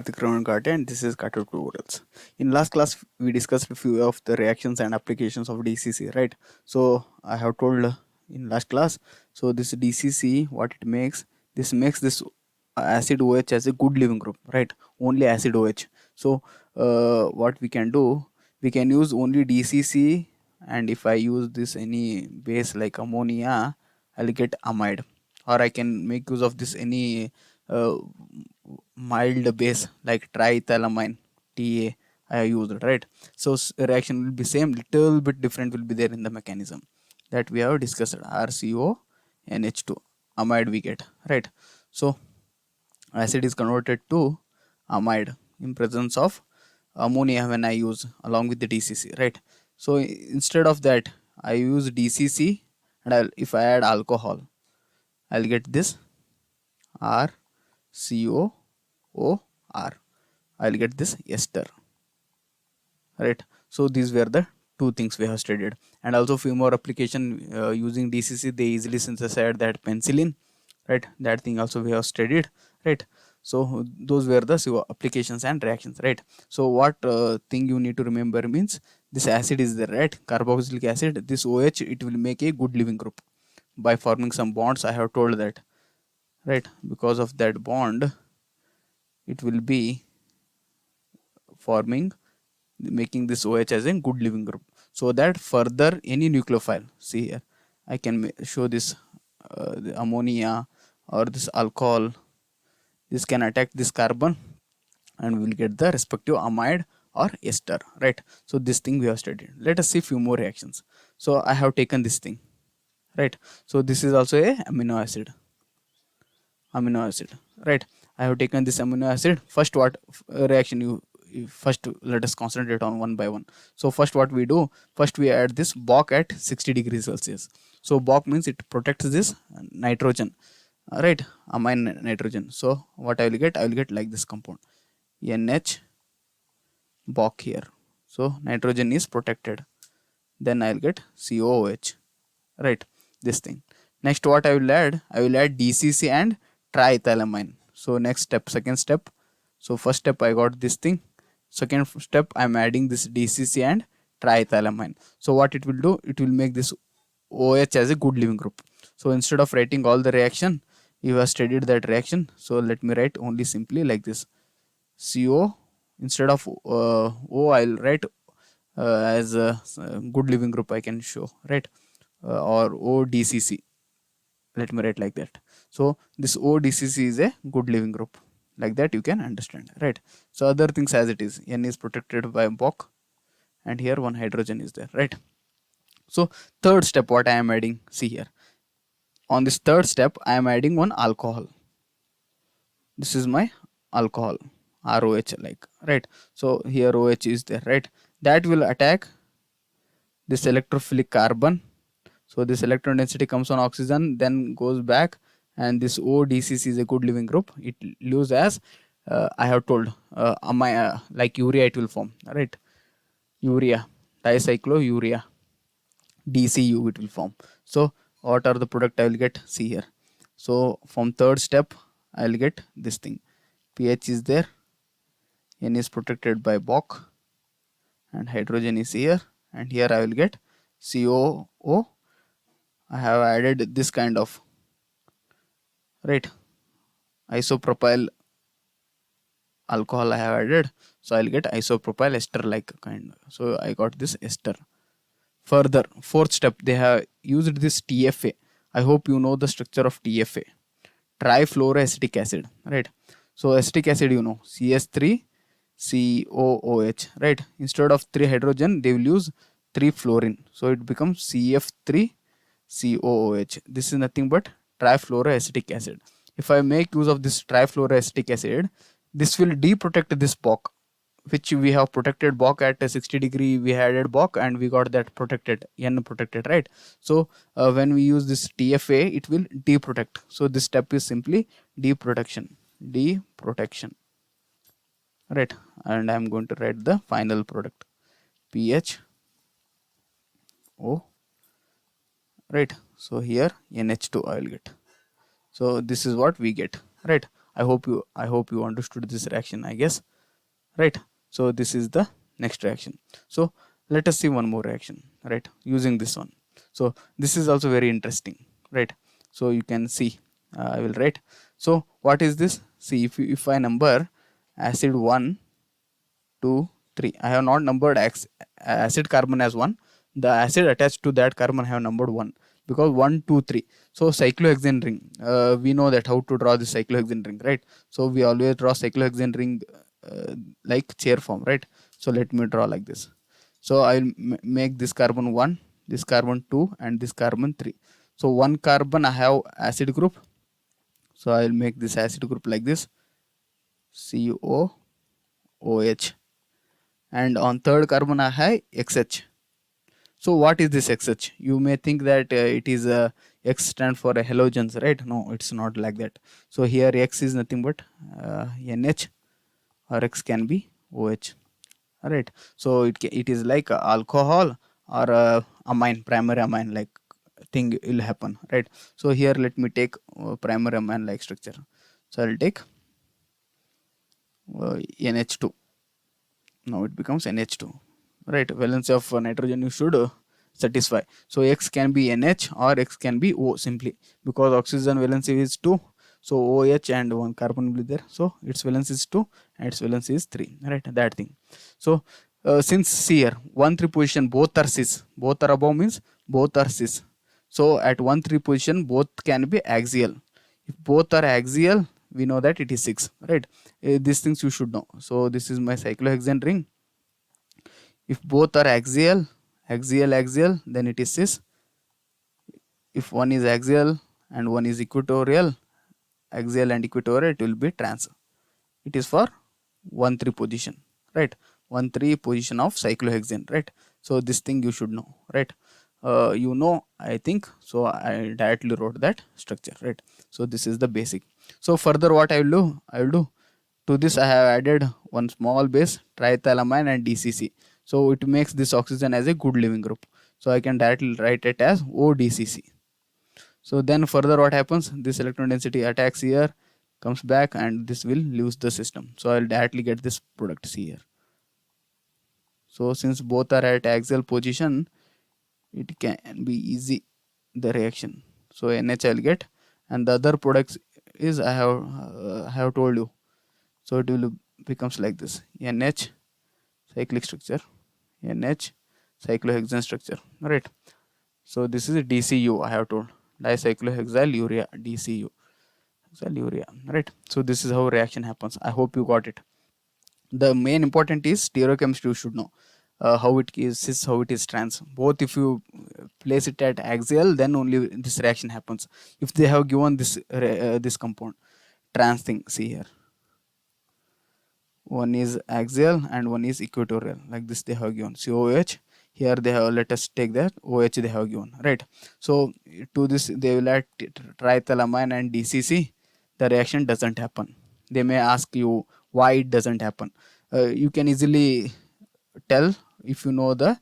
Karthik Raman Kate, and this is Kate Tutorials. In last class, we discussed a few of the reactions and applications of DCC, right? So I have told in last class. So this DCC, what it makes, this makes this acid OH as a good living group, right? Only acid OH. So what we can do, we can use only DCC, and if I use this any base like ammonia, I'll get amide, or I can make use of this any uh, mild base like triethylamine Ta I have used, right? So reaction will be same, little bit different will be there in the mechanism that we have discussed. RCO NH2 amide we get, right? So acid is converted to amide in presence of ammonia when I use along with the DCC, right? So instead of that I use DCC, and if I add alcohol, I'll get this RCO OR. I'll get this ester, right? So these were the two things we have studied, and also few more application using DCC. They easily synthesize that penicillin, right? That thing also we have studied, right? So those were the applications and reactions, right? So what thing you need to remember means this acid is there, right? Carboxylic acid. This OH it will make a good living group by forming some bonds. I have told that, right? Because of that bond, it will be forming making this OH as a good living group, so that further any nucleophile, see here I can show this the ammonia or this alcohol, this can attack this carbon and we will get the respective amide or ester, right? So this thing we have studied. Let us see few more reactions. So I have taken this thing, right? So this is also a amino acid, right? I have taken this amino acid. First what reaction first let us concentrate on one by one. So first what we do, first we add this Boc at 60 degrees Celsius. So Boc means it protects this nitrogen, right? Amine nitrogen. So what I will get, I will get like this compound NH Boc here. So nitrogen is protected, then I'll get COOH, right? This thing. Next what I will add, I will add DCC and triethylamine. So next step, second step. So first step I got this thing, second step I'm adding this DCC and triethylamine. So what it will do, it will make this OH as a good living group. So instead of writing all the reaction, you have studied that reaction, so let me write only simply like this CO. Instead of O I'll write as a good living group I can show, right? Or ODCC, let me write like that. So this ODCC is a good living group, like that you can understand, right? So other things as it is, N is protected by Boc, and here one hydrogen is there, right? So third step what I am adding, see here, on this third step I am adding one alcohol. This is my alcohol, ROH, like, right? So here OH is there, right? That will attack this electrophilic carbon. So this electron density comes on oxygen, then goes back, and this ODCC is a good living group. It lives as I have told like urea it will form, right? Urea, dicyclourea, DCU it will form. So what are the product I will get? See here. So from third step I will get this thing. pH is there, N is protected by Boc, and hydrogen is here, and here I will get COO. I have added this kind of, right, isopropyl alcohol I have added, so I'll get isopropyl ester like kind. So I got this ester. Further, fourth step, they have used this TFA. I hope you know the structure of TFA, trifluoroacetic acid, right? So acetic acid, you know, CS3 COOH, right? Instead of 3 hydrogen they will use 3 fluorine, so it becomes CF3 COOH. This is nothing but trifluoroacetic acid. If I make use of this trifluoroacetic acid, this will deprotect this Boc, which we have protected Boc at 60 degree, we added Boc and we got that protected, N protected, right? So when we use this TFA, it will deprotect. So this step is simply deprotection, right? And I'm going to write the final product, PH O, right? So here NH2 I will get. So this is what we get, right? I hope you understood this reaction, I guess, right? So this is the next reaction. So let us see one more reaction, right, using this one. So this is also very interesting, right? So you can see, I will write. So what is this? See, if I number acid 1 2 3, I have not numbered acid carbon as 1. The acid attached to that carbon I have numbered 1, because 1 2 3. So cyclohexane ring, we know that how to draw the cyclohexane ring, right? So we always draw cyclohexane ring like chair form, right? So let me draw like this. So I will make this carbon 1, this carbon 2, and this carbon 3. So one carbon I have acid group, so I will make this acid group like this, COOH. And on third carbon I have XH. So what is this XH? You may think that it is X stand for halogens, right? No, it's not like that. So here X is nothing but NH, or X can be OH, right? So it is like alcohol or amine, primary amine like thing will happen, right? So here let me take primary amine like structure. So I'll take NH2. Now it becomes NH2, right? Valence of nitrogen you should satisfy. So X can be NH or X can be O simply, because oxygen valence is 2. So OH and one carbon will be there. So its valence is 2 and its valence is 3, right? That thing. So since see here 1 3 position both are cis, both are above means both are cis. So at 1 3 position both can be axial. If both are axial, we know that it is 6, right? These things you should know. So this is my cyclohexane ring. If both are axial, then it is cis. If one is axial and one is equatorial, axial and equatorial, it will be trans. It is for 1 3 position, right? 1 3 position of cyclohexane, right? So this thing you should know, right? You know, I think so. I directly wrote that structure, right? So this is the basic. So further what I will do to this, I have added one small base, triethylamine and DCC. So it makes this oxygen as a good living group. So I can directly write it as ODCC. So then further what happens, this electron density attacks here, comes back, and this will lose the system. So I will directly get this product C here. So since both are at axial position, it can be easy the reaction. So NH I will get, and the other products is I have told you. So it will becomes like this: NH cyclic structure, NH cyclohexane structure, right? So this is a DCU I have told, dicyclohexyl urea, DCU, urea, right? So this is how reaction happens. I hope you got it. The main important is stereochemistry. You should know how it is cis, how it is trans. Both if you place it at axial, then only this reaction happens. If they have given this compound trans thing, see here, one is axial and one is equatorial, like this they have given COH. Here they have, let us take that OH they have given, right? So to this they will add triethylamine and DCC. The reaction doesn't happen. They may ask you why it doesn't happen. You can easily tell if you know the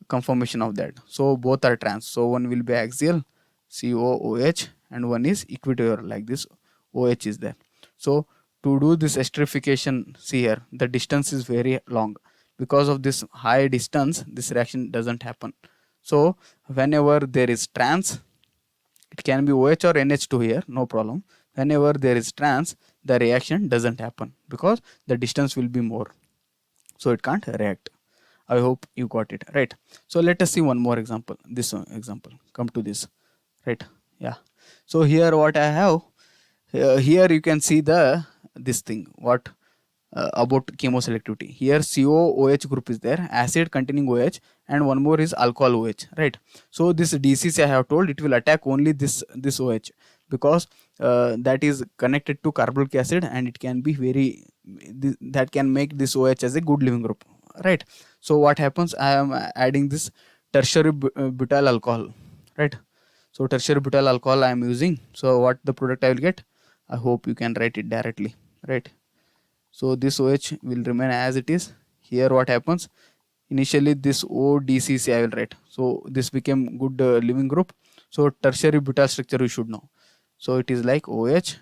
conformation of that. So both are trans. So one will be axial, COOH, and one is equatorial, like this OH is there. So to do this esterification, see here, the distance is very long. Because of this high distance, this reaction doesn't happen. So whenever there is trans, it can be OH or NH2 here, no problem. Whenever there is trans, the reaction doesn't happen because the distance will be more. So it can't react. I hope you got it, right? So let us see one more example. This one example, come to this, right? Yeah. So here what I have, here you can see this thing, what about chemoselectivity. Here COOH group is there, acid containing OH, and one more is alcohol OH, right? So this DCC I have told it will attack only this OH, because that is connected to carbolic acid, and it can be very that can make this OH as a good living group, right? So what happens, I am adding this tertiary butyl alcohol, right? So tertiary butyl alcohol I am using. So what the product I will get, I hope you can write it directly, right? So this OH will remain as it is. Here what happens, initially this ODCC I will write. So this became good living group. So tertiary butyl structure you should know. So it is like OH,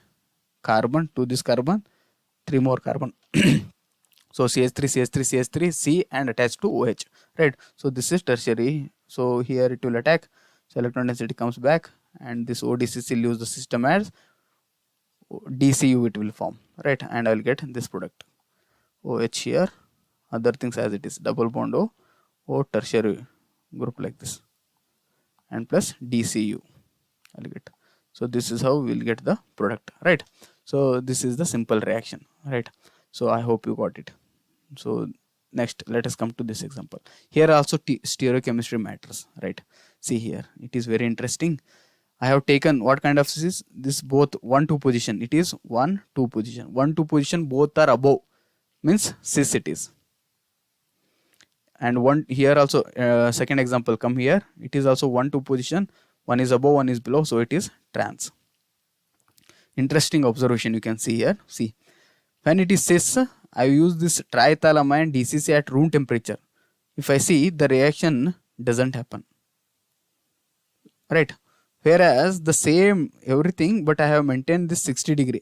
carbon to this carbon, 3 more carbon. So CH3, CH3, CH3, C and attached to OH, right? So this is tertiary. So here it will attack. So electron density comes back, and this ODCC leaves the system as DCU it will form, right? And I will get this product. OH here, other things as it is, double bond O tertiary group like this, and plus DCU I'll get. So this is how we will get the product, right? So this is the simple reaction, right? So I hope you got it. So next, let us come to this example. Here also stereochemistry matters, right? See here, it is very interesting. I have taken what kind of this both 1 2 position. It is 1 2 position. 1 2 position both are above, means cis it is. And one here also, second example come here, it is also 1 2 position, one is above, one is below, so it is trans. Interesting observation you can see here. See, when it is cis, I use this triethylamine DCC at room temperature. If I see, the reaction doesn't happen, right? Whereas the same everything, but I have maintained this 60-degree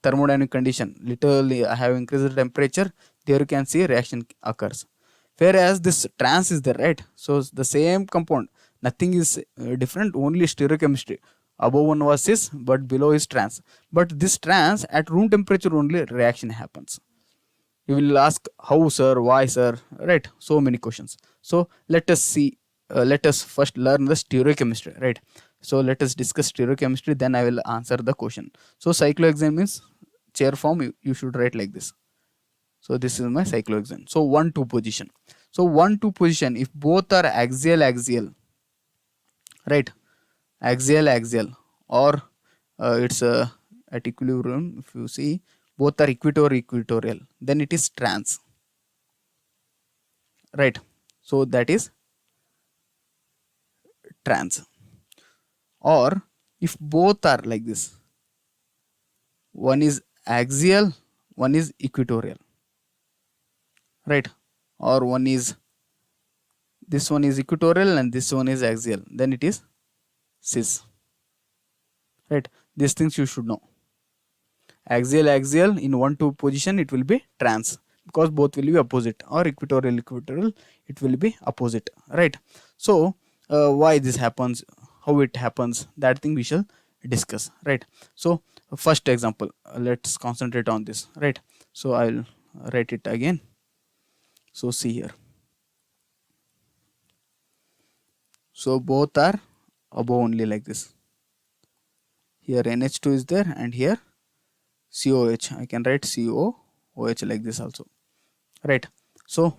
thermodynamic condition. Literally, I have increased the temperature. There you can see reaction occurs. Whereas this trans is there, right? So the same compound, nothing is different, only stereochemistry. Above one was cis, but below is trans. But this trans at room temperature only reaction happens. You will ask how, sir, why, sir, right? So many questions. So let us see. Let us first learn the stereochemistry, right? So let us discuss stereochemistry. Then I will answer the question. So cyclohexane means chair form. You should write like this. So this is my cyclohexane. So 1 2 position. So 1 2 position, if both are axial axial, right? Axial axial, or it's at equilibrium. If you see both are equatorial, then it is trans, right? So that is trans. Or if both are like this, one is axial, one is equatorial, right? Or one is, this one is equatorial and this one is axial, then it is cis, right? These things you should know. Axial in 1 2 position, it will be trans, because both will be opposite, or equatorial it will be opposite, right? So why this happens, how it happens, that thing we shall discuss, right? So first example, let's concentrate on this, right? So I'll write it again. So see here, so both are above only like this. Here NH2 is there, and here COH, I can write COOH like this also, right? So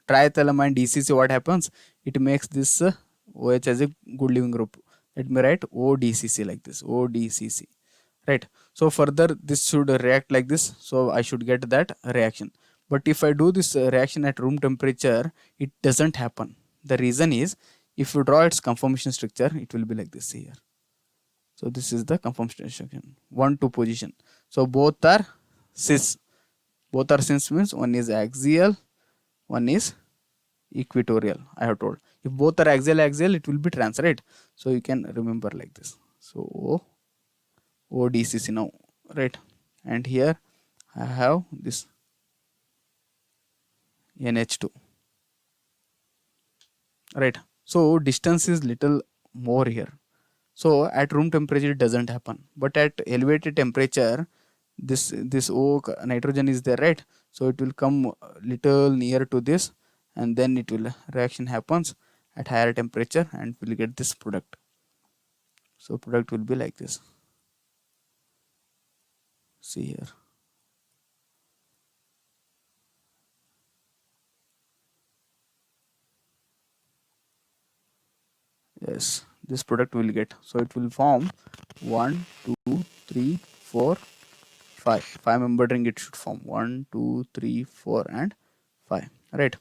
triethylamine DCC, what happens, it makes this OH as a good living group. Let me write ODCC like this, ODCC, right? So further this should react like this, so I should get that reaction. But if I do this reaction at room temperature, it doesn't happen. The reason is, if you draw its conformation structure, it will be like this here. So this is the conformation structure, 1 2 position. So both are cis. Both are cis means one is axial, one is equatorial. I have told, if both are axial, it will be trans, right? So you can remember like this. So ODCC now, right? And here I have this NH2, right? So distance is little more here. So at room temperature it doesn't happen, but at elevated temperature, this O nitrogen is there, right? So it will come little near to this, and then it will reaction happens at higher temperature, and we'll get this product. So product will be like this. See here. Yes, this product will get. So it will form 1 2 3 4 5. 5-membered ring it should form 1 2 3 4 and 5, right?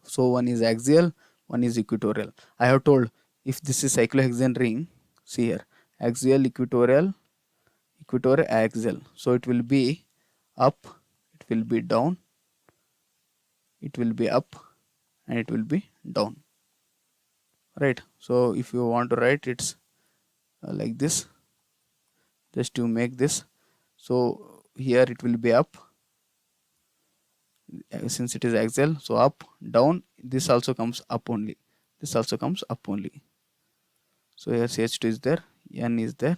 So one is axial, one is equatorial. I have told, if this is cyclohexane ring, see here, axial, equatorial, equatorial, axial. So it will be up, it will be down, it will be up, and it will be down, right? So if you want to write, it's like this, just to make this. So here it will be up, since it is axial, so up, down, this also comes up only, this also comes up only. So here CH2 is there, N is there,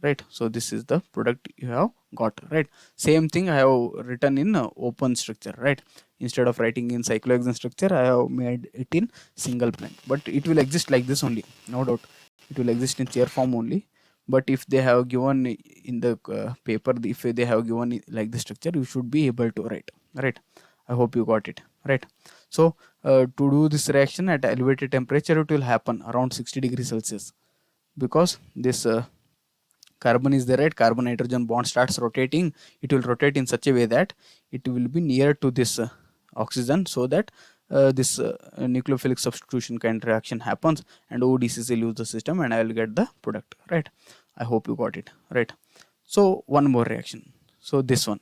right? So this is the product you have got, right? Same thing I have written in open structure, right? Instead of writing in cyclohexane structure, I have made it in single plane, but it will exist like this only, no doubt. It will exist in chair form only. But if they have given in the paper, if they have given like the structure, you should be able to write, right? I hope you got it, right? So to do this reaction at elevated temperature, it will happen around 60 degrees Celsius, because this carbon is there, right? Carbon nitrogen bond starts rotating. It will rotate in such a way that it will be near to this oxygen, so that this nucleophilic substitution kind of reaction happens, and ODCC leaves the system, and I will get the product, right? I hope you got it, right? So one more reaction, so this one,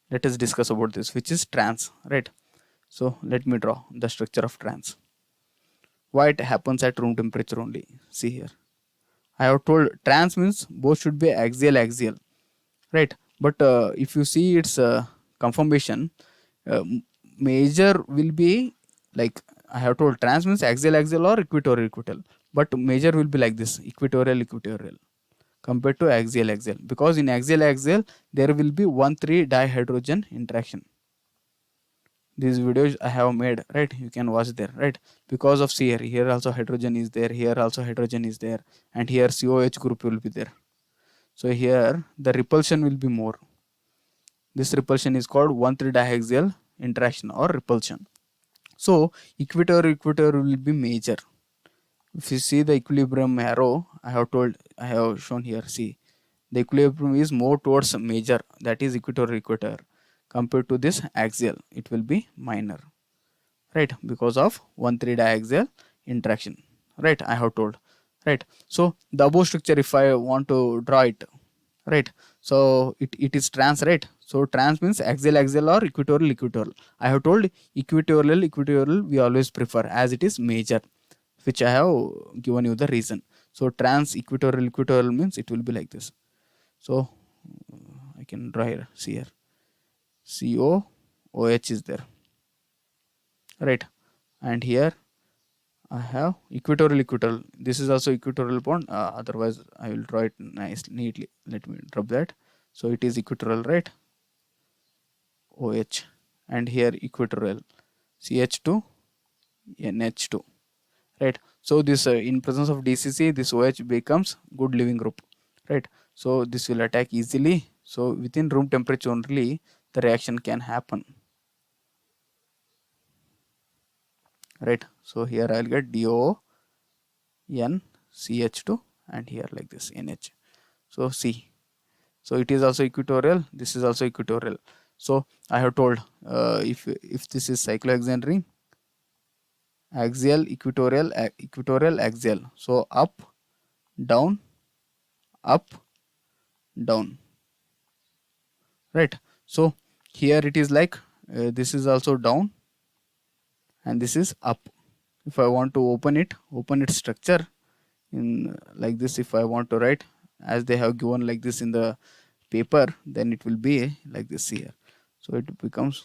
let us discuss about this, which is trans, right? So let me draw the structure of trans. Why it happens at room temperature only? See here, I have told trans means both should be axial axial, right? But if you see its conformation, uh, major will be like, I have told trans means axial axial or equatorial equatorial, but major will be like this, equatorial equatorial compared to axial axial, because in axial axial there will be 1,3 dihydrogen interaction. These videos I have made, right? You can watch there, right? Because of see here also hydrogen is there, here also hydrogen is there, and here COH group will be there. So here the repulsion will be more. This repulsion is called 1,3 diaxial interaction or repulsion. So equator will be major. If you see the equilibrium arrow, I have shown here. See, the equilibrium is more towards major, that is equator, compared to this axial, it will be minor, right? Because of 1,3 diaxial interaction, right? I have told, right? So the above structure, if I want to draw it, right? So it is trans, right? So trans means axial axial or equatorial. I have told equatorial we always prefer, as it is major, which I have given you the reason. So trans equatorial means it will be like this. So I can draw here, see here, COOH is there, right? And here I have equatorial. This is also equatorial bond. Otherwise, I will draw it neatly. Let me drop that. So it is equatorial, right? OH, and here equatorial, CH2, NH2, right? So this in presence of DCC, this OH becomes good leaving group, right? So this will attack easily. So within room temperature only, the reaction can happen, right? So here I'll get DO N CH2, and here like this NH. So C. So it is also equatorial. This is also equatorial. So I have told if this is cyclohexane ring, axial, equatorial, axial. So up, down, up, down, right? So here it is like this is also down, and this is up. If I want to open its structure in like this, if I want to write as they have given like this in the paper, then it will be like this here. So it becomes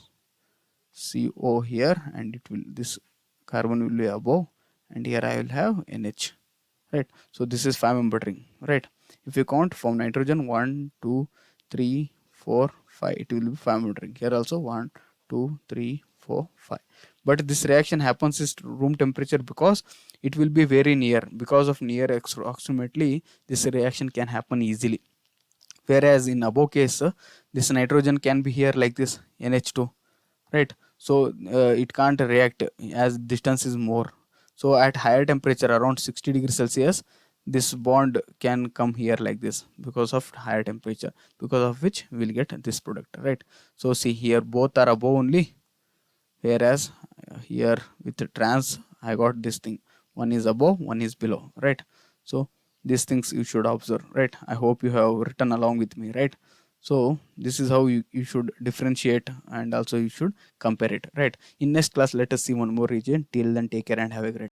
CO here, and it will, this carbon will be above, and here I will have NH, right? So this is 5-membered ring, right? If you count from nitrogen 1 2 3 4 5, it will be 5-membered ring. Here also 1 2 3 4 5. But this reaction happens is room temperature, because it will be very near. Because of near approximately, this reaction can happen easily. Whereas in above case, this nitrogen can be here like this NH2, right? So it can't react as distance is more. So at higher temperature around 60 degrees Celsius, this bond can come here like this, because of higher temperature, because of which we'll get this product, right? So see here both are above only, whereas here with the trans I got this thing, one is above, one is below, right? So these things you should observe, right? I hope you have written along with me, right? So this is how you should differentiate, and also you should compare it, right? In next class let us see one more region. Till then, take care and have a great